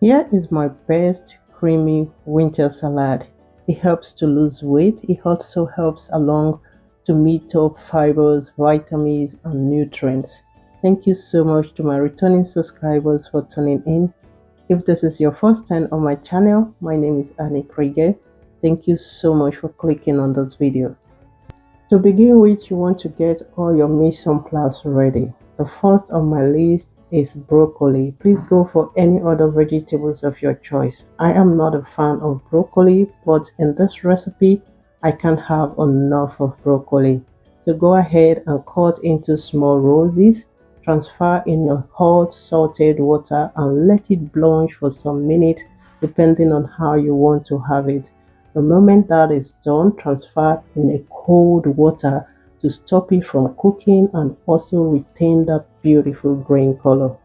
Here is my best creamy winter salad. It helps to lose weight. It also helps along to meet up fibers, vitamins, and nutrients. Thank you so much to my returning subscribers for tuning in. If this is your first time on my channel, my name is Annie Krieger. Thank you so much for clicking on this video. To begin with, you want to get all your mise en place ready. The first on my list is broccoli. Please go for any other vegetables of your choice. I am not a fan of broccoli, but in this recipe, I can't have enough of broccoli. So go ahead and cut into small roses, transfer in a hot salted water and let it blanch for some minutes depending on how you want to have it. The moment that is done, transfer in a cold water to stop it from cooking and also retain that beautiful green color.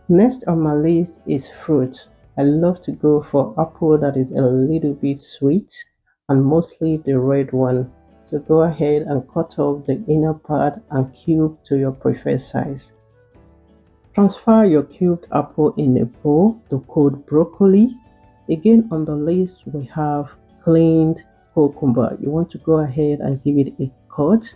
Next on my list is fruit. I love to go for apple that is a little bit sweet and mostly the red one. So go ahead and cut off the inner part and cube to your preferred size. Transfer your cubed apple in a bowl to cold broccoli. Again on the list we have cleaned cucumber. You want to go ahead and give it a cut.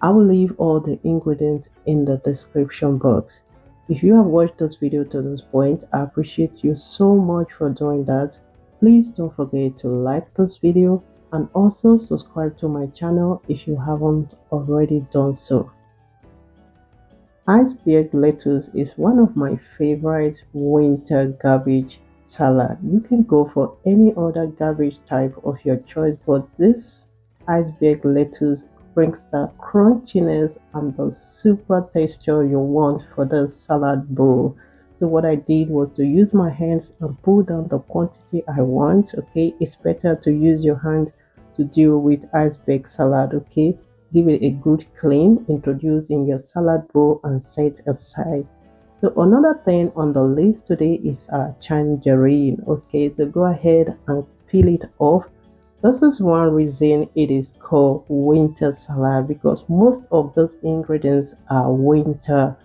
I will leave all the ingredients in the description box. If you have watched this video to this point, I appreciate you so much for doing that. Please don't forget to like this video and also subscribe to my channel if you haven't already done so. Iceberg lettuce is one of my favorite winter garbage salad. You can go for any other garbage type of your choice, but this iceberg lettuce brings the crunchiness and the super texture you want for the salad bowl. So what I did was to use my hands and pull down the quantity I want. Okay, it's better to use your hand to deal with iceberg salad. Okay, give it a good clean, introduce in your salad bowl and set aside. So another thing on the list today is our tangerine. Okay, so go ahead and peel it off. This is one reason it is called winter salad, because most of those ingredients are winter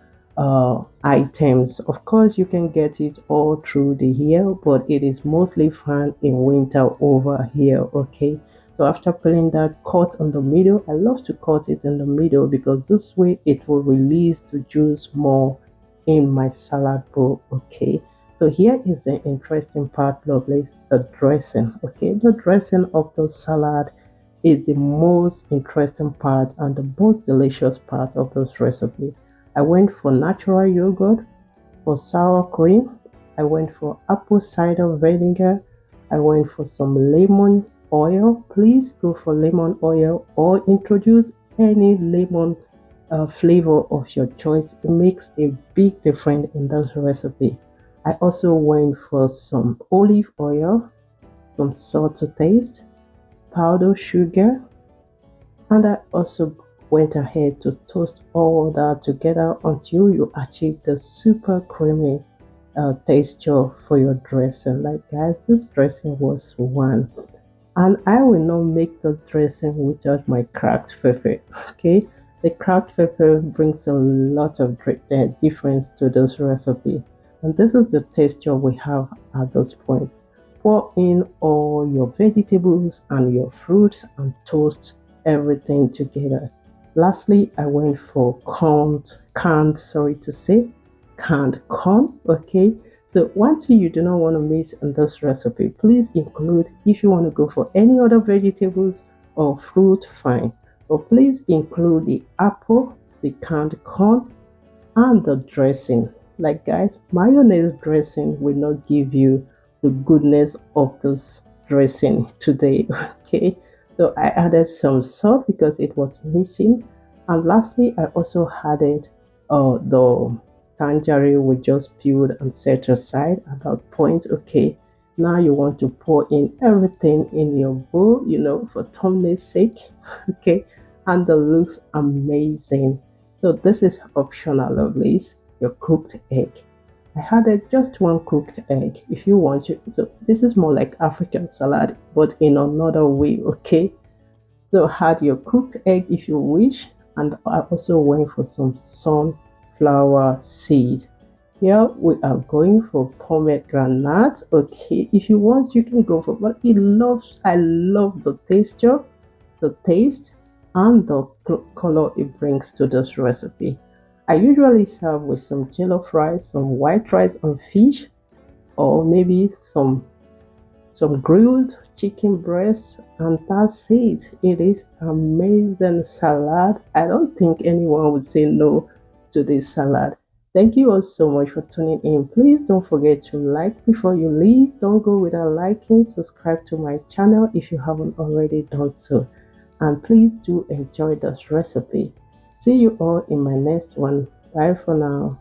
items. Of course you can get it all through the year, but it is mostly found in winter over here. Okay, so after peeling that, cut on the middle. I love to cut it in the middle because this way it will release the juice more in my salad bowl. Okay, so here is the interesting part, lovelies, the dressing. Okay, the dressing of the salad is the most interesting part and the most delicious part of this recipe. I went for natural yogurt, for sour cream, I went for apple cider vinegar, I went for some lemon oil. Please go for lemon oil or introduce any lemon flavor of your choice. It makes a big difference in this recipe. I also went for some olive oil, some salt to taste, powdered sugar, and I also went ahead to toast all that together until you achieve the super creamy texture for your dressing. Like guys, this dressing was one, and I will not make the dressing without my cracked pepper. Okay, the cracked pepper brings a lot of difference to this recipe, and this is the texture we have at this point. Pour in all your vegetables and your fruits and toast everything together. Lastly, I went for canned corn. Okay, so one thing you do not want to miss in this recipe, please include, if you want to go for any other vegetables or fruit, fine, but please include the apple, the canned corn, and the dressing. Like guys, mayonnaise dressing will not give you the goodness of this dressing today. Okay, so I added some salt because it was missing, and lastly I also added the tangerine we just peeled and set aside at that point. Okay, now you want to pour in everything in your bowl, you know, for thumbnail sake. Okay, and the looks amazing. So this is optional, lovelies, your cooked egg. I added just one cooked egg if you want to. So this is more like African salad, but in another way. Okay, so add your cooked egg if you wish, and I also went for some sunflower seed. Here we are going for pomegranate. Okay, if you want, you can go for. But I love the texture, the taste, and the color it brings to this recipe. I usually serve with some jollof rice, some white rice and fish, or maybe some grilled chicken breasts, and that's it. It is amazing salad. I don't think anyone would say no to this salad. Thank you all so much for tuning in. Please don't forget to like before you leave. Don't go without liking. Subscribe to my channel if you haven't already done so. And please do enjoy this recipe. See you all in my next one. Bye for now.